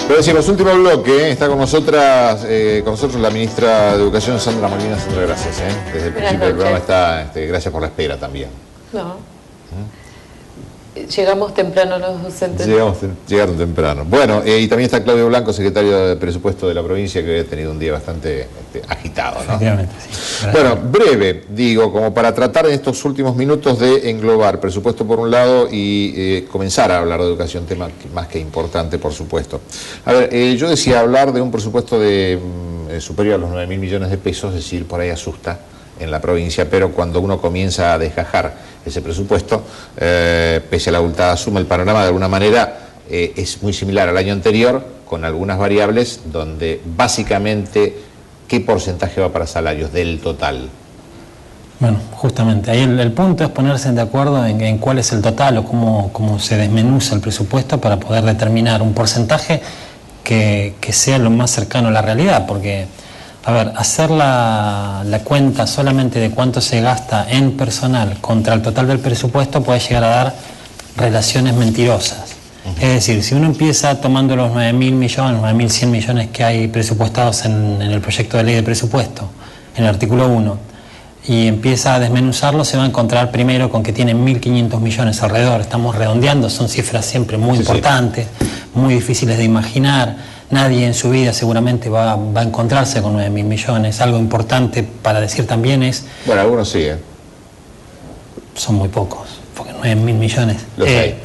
Lo decimos, último bloque, está con nosotros la ministra de Educación, Sandra Molina. Sandra, gracias. Desde el principio del programa está, gracias por la espera también. No. Llegamos temprano los docentes. Llegaron temprano. Bueno, y también está Claudio Blanco, secretario de Presupuesto de la provincia, que ha tenido un día bastante agitado, ¿no? Efectivamente, sí. Bueno, breve, digo, como para tratar en estos últimos minutos de englobar presupuesto por un lado y comenzar a hablar de educación, tema más que importante, por supuesto. A ver, yo decía hablar de un presupuesto de superior a los 9.000 millones de pesos, es decir, por ahí asusta en la provincia, pero cuando uno comienza a desgajar ese presupuesto, pese a la abultada suma, el panorama de alguna manera es muy similar al año anterior, con algunas variables donde básicamente ¿qué porcentaje va para salarios del total? Bueno, justamente, ahí el punto es ponerse de acuerdo en cuál es el total o cómo se desmenuza el presupuesto para poder determinar un porcentaje que sea lo más cercano a la realidad, porque a ver, hacer la cuenta solamente de cuánto se gasta en personal contra el total del presupuesto puede llegar a dar relaciones mentirosas. Es decir, si uno empieza tomando los 9.000 millones, 9.100 millones que hay presupuestados en el proyecto de ley de presupuesto, en el artículo 1, y empieza a desmenuzarlo, se va a encontrar primero con que tienen 1.500 millones alrededor. Estamos redondeando, son cifras siempre muy importantes, muy difíciles de imaginar. Nadie en su vida seguramente va a encontrarse con 9.000 millones. Algo importante para decir también es... Bueno, algunos sí, Son muy pocos, porque 9.000 millones... Los hay.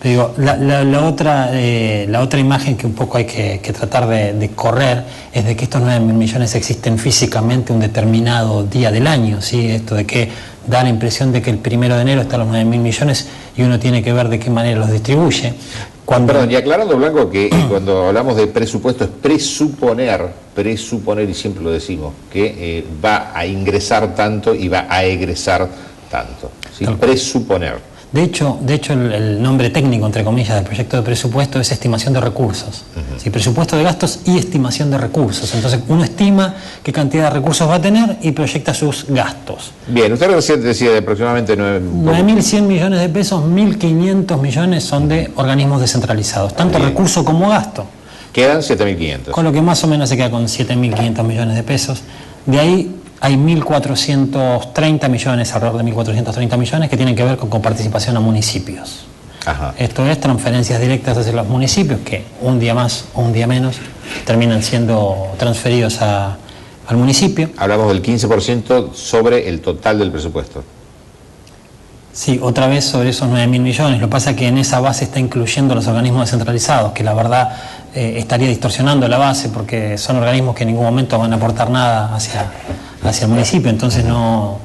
Digo, la otra imagen que un poco hay que tratar de correr es de que estos 9.000 millones existen físicamente un determinado día del año, ¿sí? Esto de que da la impresión de que el 1 de enero están los 9.000 millones y uno tiene que ver de qué manera los distribuye. Perdón, y aclarando, Blanco, que cuando hablamos de presupuesto es presuponer, y siempre lo decimos, que va a ingresar tanto y va a egresar tanto, ¿sí? Presuponer. De hecho el nombre técnico, entre comillas, del proyecto de presupuesto es estimación de recursos. ¿Sí? Presupuesto de gastos y estimación de recursos. Entonces uno estima qué cantidad de recursos va a tener y proyecta sus gastos. Bien, usted recién decía de aproximadamente 9.100 millones de pesos, 1.500 millones son de organismos descentralizados, tanto recurso como gasto. Quedan 7.500. Con lo que más o menos se queda con 7.500 millones de pesos. De ahí hay 1.430 millones, alrededor de 1.430 millones, que tienen que ver con coparticipación a municipios. Ajá. Esto es transferencias directas hacia los municipios, que un día más o un día menos terminan siendo transferidos al municipio. Hablamos del 15% sobre el total del presupuesto. Sí, otra vez sobre esos 9.000 millones. Lo que pasa es que en esa base está incluyendo los organismos descentralizados, que la verdad estaría distorsionando la base, porque son organismos que en ningún momento van a aportar nada hacia el municipio, entonces no,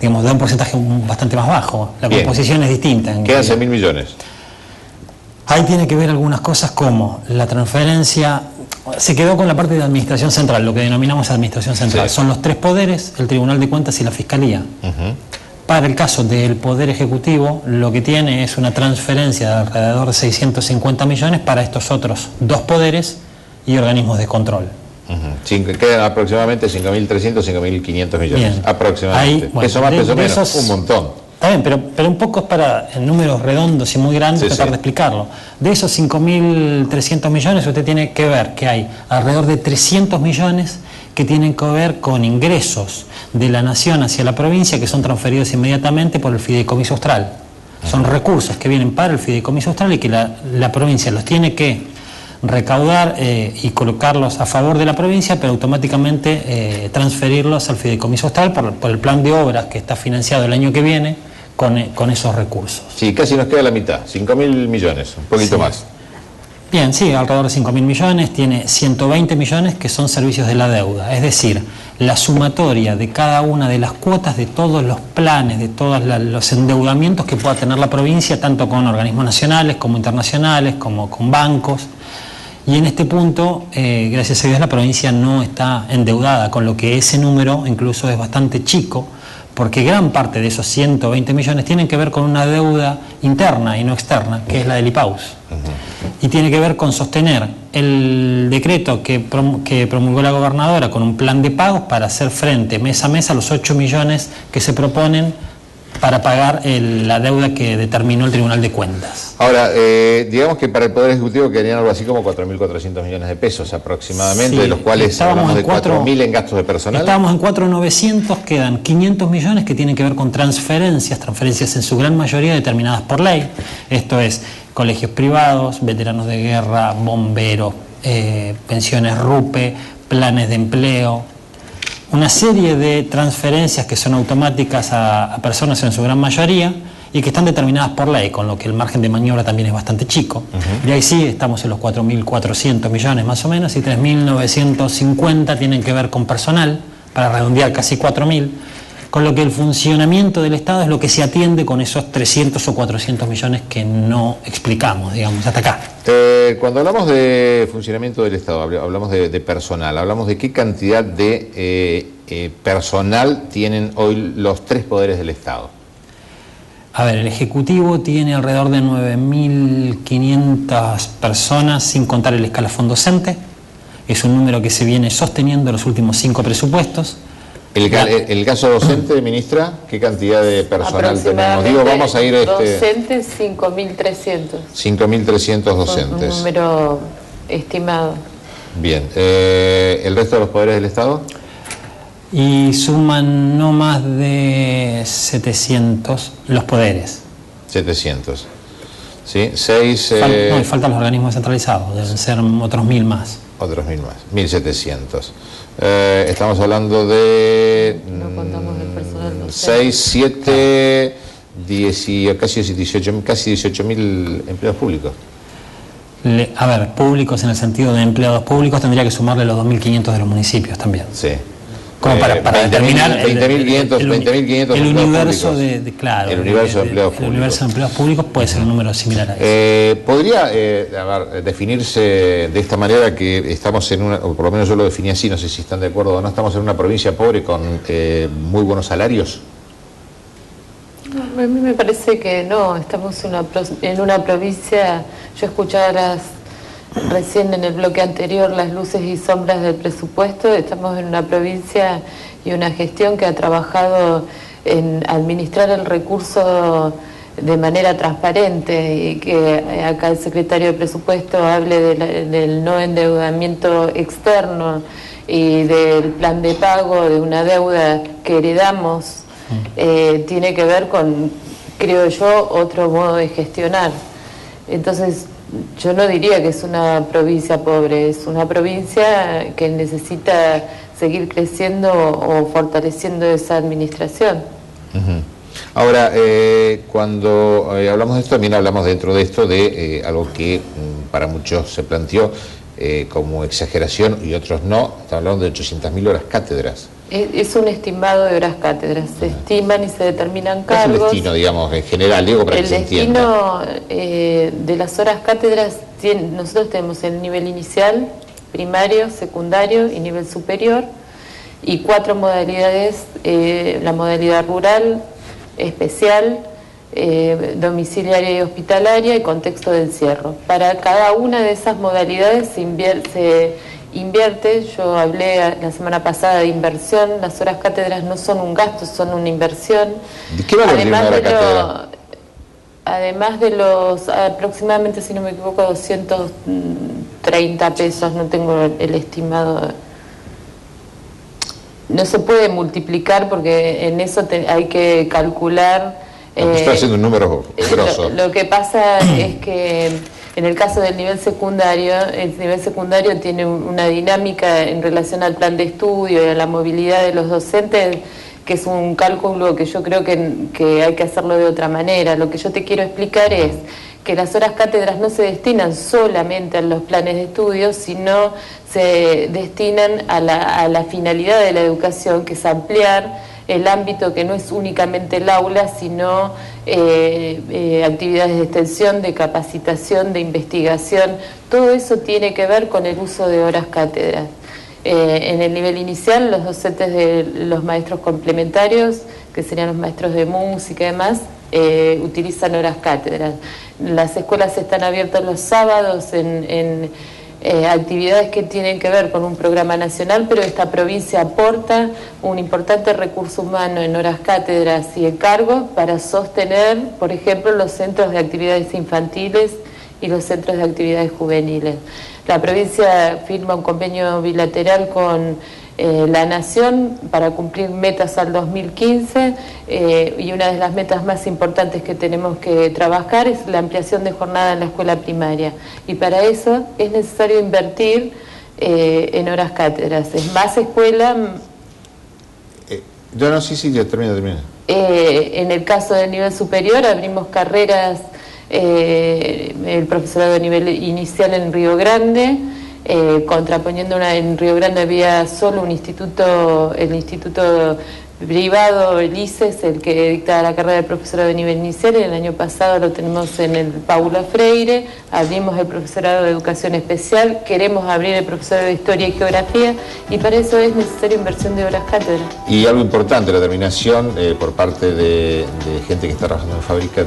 digamos, da un porcentaje bastante más bajo. La composición es distinta. Quedan 6.000 millones. Ahí tiene que ver algunas cosas como la transferencia. Se quedó con la parte de administración central, lo que denominamos administración central. Sí. Son los tres poderes, el Tribunal de Cuentas y la Fiscalía. Para el caso del Poder Ejecutivo, lo que tiene es una transferencia de alrededor de 650 millones para estos otros dos poderes y organismos de control. Quedan aproximadamente 5.300, 5.500 millones. Bien. Aproximadamente. Ahí, bueno, peso más, peso menos, esos, un montón. Está bien, pero un poco es para, en números redondos y muy grandes, tratar de explicarlo. De esos 5.300 millones, usted tiene que ver que hay alrededor de 300 millones que tienen que ver con ingresos de la nación hacia la provincia, que son transferidos inmediatamente por el Fideicomiso Austral. Son recursos que vienen para el Fideicomiso Austral y que la provincia los tiene que recaudar y colocarlos a favor de la provincia, pero automáticamente transferirlos al Fideicomiso Austral por el plan de obras que está financiado el año que viene con esos recursos. Sí, casi nos queda la mitad, 5.000 millones, un poquito más. Bien, sí, alrededor de 5.000 millones, tiene 120 millones que son servicios de la deuda, es decir, la sumatoria de cada una de las cuotas, de todos los planes, de todos los endeudamientos que pueda tener la provincia, tanto con organismos nacionales como internacionales, como con bancos. Y en este punto, gracias a Dios, la provincia no está endeudada, con lo que ese número incluso es bastante chico, porque gran parte de esos 120 millones tienen que ver con una deuda interna y no externa, que es la del IPAUS. Y tiene que ver con sostener el decreto que promulgó la gobernadora con un plan de pagos para hacer frente mes a mes a los 8 millones que se proponen para pagar la deuda que determinó el Tribunal de Cuentas. Ahora, digamos que para el Poder Ejecutivo quedarían algo así como 4.400 millones de pesos aproximadamente, Sí, de los cuales hablamos de 4.000 en gastos de personal. Estábamos en 4.900, quedan 500 millones que tienen que ver con transferencias en su gran mayoría determinadas por ley. Esto es colegios privados, veteranos de guerra, bomberos, pensiones RUPE, planes de empleo, una serie de transferencias que son automáticas a personas en su gran mayoría y que están determinadas por ley, con lo que el margen de maniobra también es bastante chico. Y ahí sí estamos en los 4.400 millones más o menos, y 3.950 tienen que ver con personal, para redondear casi 4.000, con lo que el funcionamiento del Estado es lo que se atiende con esos 300 o 400 millones que no explicamos, digamos, hasta acá. Cuando hablamos de funcionamiento del Estado, hablamos de personal, hablamos de qué cantidad de personal tienen hoy los tres poderes del Estado. A ver, el Ejecutivo tiene alrededor de 9.500 personas, sin contar el escalafón docente. Es un número que se viene sosteniendo en los últimos 5 presupuestos. El caso docente, ministra, ¿qué cantidad de personal tenemos? Digo, vamos a ir a docentes, 5.300. 5.300 docentes. Un número estimado. Bien. ¿El resto de los poderes del Estado? Y suman no más de 700 los poderes. 700. ¿Sí? 6... No, y faltan los organismos descentralizados, deben ser otros 1.000 más. Otros 1.000 más, 1.700. Estamos hablando de... No contamos el personal docente. 6, 7, 10, casi 18.000 empleados públicos. A ver, públicos en el sentido de empleados públicos tendría que sumarle los 2.500 de los municipios también. Sí. Como para determinar 20.500 el universo claro, el universo de empleados públicos. El universo de empleados públicos puede ser un número similar a eso. ¿Podría definirse de esta manera que estamos en una, o por lo menos yo lo definí así, no sé si están de acuerdo o no, estamos en una provincia pobre con muy buenos salarios? A mí me parece que no, estamos en una provincia, yo escuchaba recién en el bloque anterior las luces y sombras del presupuesto. Estamos en una provincia y una gestión que ha trabajado en administrar el recurso de manera transparente, y que acá el secretario de presupuesto hable del no endeudamiento externo y del plan de pago de una deuda que heredamos, tiene que ver con, creo yo, otro modo de gestionar. Entonces, yo no diría que es una provincia pobre, es una provincia que necesita seguir creciendo o fortaleciendo esa administración. Ahora, cuando hablamos de esto, también hablamos dentro de esto de algo que para muchos se planteó como exageración y otros no. Estamos hablando de 800.000 horas cátedras. Es un estimado de horas cátedras, se estiman y se determinan cargos. ¿Cuál es el destino, digamos, en general, digo, para que se entienda? El destino de las horas cátedras, nosotros tenemos el nivel inicial, primario, secundario y nivel superior, y 4 modalidades, la modalidad rural, especial, domiciliaria y hospitalaria y contexto de encierro. Para cada una de esas modalidades se invierte, yo hablé la semana pasada de inversión, las horas cátedras no son un gasto, son una inversión. ¿De qué valor tiene una hora cátedra? Además de los aproximadamente, si no me equivoco, 230 pesos, no tengo el estimado. No se puede multiplicar porque en eso hay que calcular. Está haciendo un número grosso. Lo que pasa es que en el caso del nivel secundario, el nivel secundario tiene una dinámica en relación al plan de estudio y a la movilidad de los docentes, que es un cálculo que yo creo que hay que hacerlo de otra manera. Lo que yo te quiero explicar es que las horas cátedras no se destinan solamente a los planes de estudio, sino se destinan a la finalidad de la educación, que es ampliar el ámbito, que no es únicamente el aula, sino actividades de extensión, de capacitación, de investigación. Todo eso tiene que ver con el uso de horas cátedras. En el nivel inicial, los docentes de los maestros complementarios, que serían los maestros de música y demás, utilizan horas cátedras. Las escuelas están abiertas los sábados en actividades que tienen que ver con un programa nacional, pero esta provincia aporta un importante recurso humano en horas cátedras y encargos para sostener, por ejemplo, los centros de actividades infantiles y los centros de actividades juveniles. La provincia firma un convenio bilateral con la Nación para cumplir metas al 2015 y una de las metas más importantes que tenemos que trabajar es la ampliación de jornada en la escuela primaria, y para eso es necesario invertir en horas cátedras. Es más escuela. Sí, termina. En el caso del nivel superior abrimos carreras, el profesorado de nivel inicial en Río Grande, contraponiendo en Río Grande había solo un instituto, el instituto privado, el ICES, el que dicta la carrera de profesorado de nivel inicial, y el año pasado lo tenemos en el Paulo Freire. Abrimos el profesorado de educación especial, queremos abrir el profesorado de historia y geografía, y para eso es necesaria inversión de horas cátedra. Y algo importante, la terminación por parte de gente que está trabajando en fábrica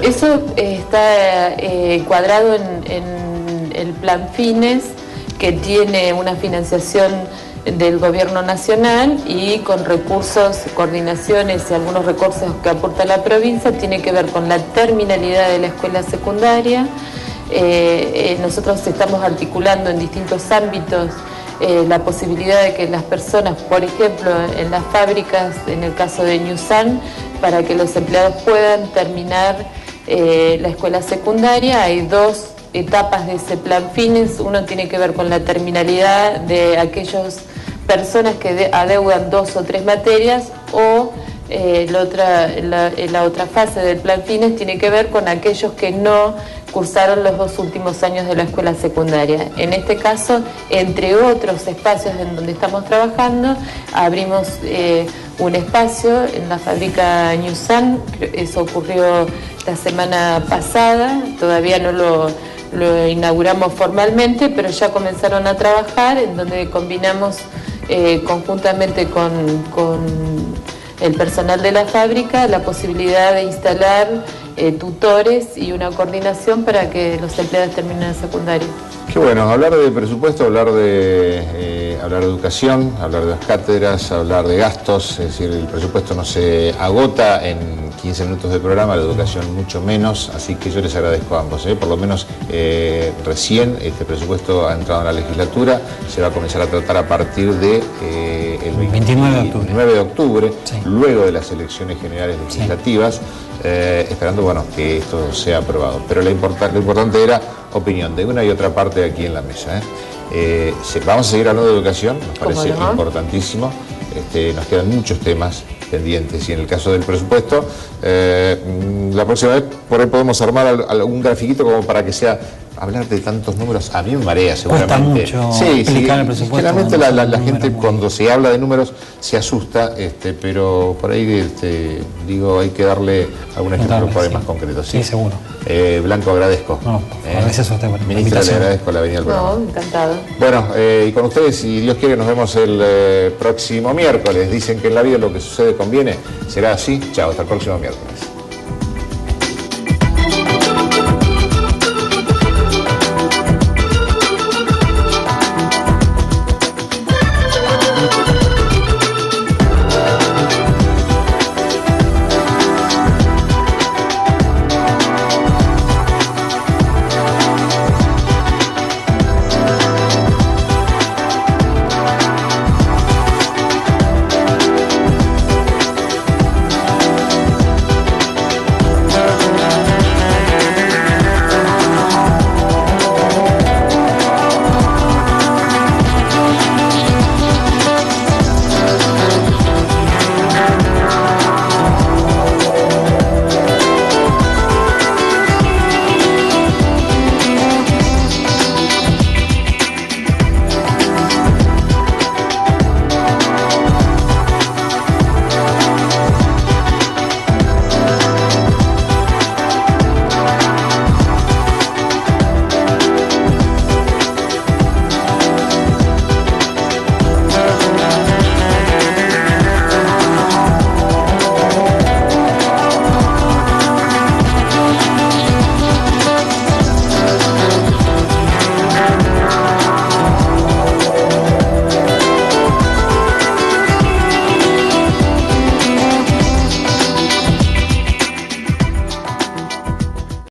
Eso está encuadrado en el plan Fines, que tiene una financiación del gobierno nacional y con recursos, coordinaciones y algunos recursos que aporta la provincia. Tiene que ver con la terminalidad de la escuela secundaria. Nosotros estamos articulando en distintos ámbitos la posibilidad de que las personas, por ejemplo, en las fábricas, en el caso de Ñusán, para que los empleados puedan terminar la escuela secundaria. Hay dos etapas de ese plan Fines. Uno tiene que ver con la terminalidad de aquellas personas que adeudan 2 o 3 materias, o la otra fase del plan Fines tiene que ver con aquellos que no cursaron los 2 últimos años de la escuela secundaria. En este caso, entre otros espacios en donde estamos trabajando, abrimos un espacio en la fábrica Ñusán. Eso ocurrió la semana pasada, todavía no lo inauguramos formalmente, pero ya comenzaron a trabajar, en donde combinamos conjuntamente con el personal de la fábrica la posibilidad de instalar tutores y una coordinación para que los empleados terminen el secundario. Qué bueno, hablar de presupuesto, hablar de educación, hablar de las cátedras, hablar de gastos. Es decir, el presupuesto no se agota en 15 minutos de programa, la educación mucho menos, así que yo les agradezco a ambos. Por lo menos recién este presupuesto ha entrado en la legislatura, se va a comenzar a tratar a partir de el 29 de octubre, sí, luego de las elecciones generales legislativas, sí, esperando que esto sea aprobado. Pero lo importante era opinión de una y otra parte aquí en la mesa. Vamos a seguir hablando de educación, nos parece importantísimo. Nos quedan muchos temas pendientes, y en el caso del presupuesto, la próxima vez por ahí podemos armar algún grafiquito como para que sea. Hablar de tantos números a mí me marea seguramente. Cuesta mucho explicar el presupuesto. Generalmente la gente cuando se habla de números se asusta, pero por ahí digo, hay que darle algún ejemplo por ahí más concreto. Sí, seguro. Blanco, agradezco. No, gracias a usted por la ministra, le agradezco la venida al programa. No, encantado. Bueno, y con ustedes, si Dios quiere, nos vemos el próximo miércoles. Dicen que en la vida lo que sucede conviene. Será así. Chao, hasta el próximo miércoles.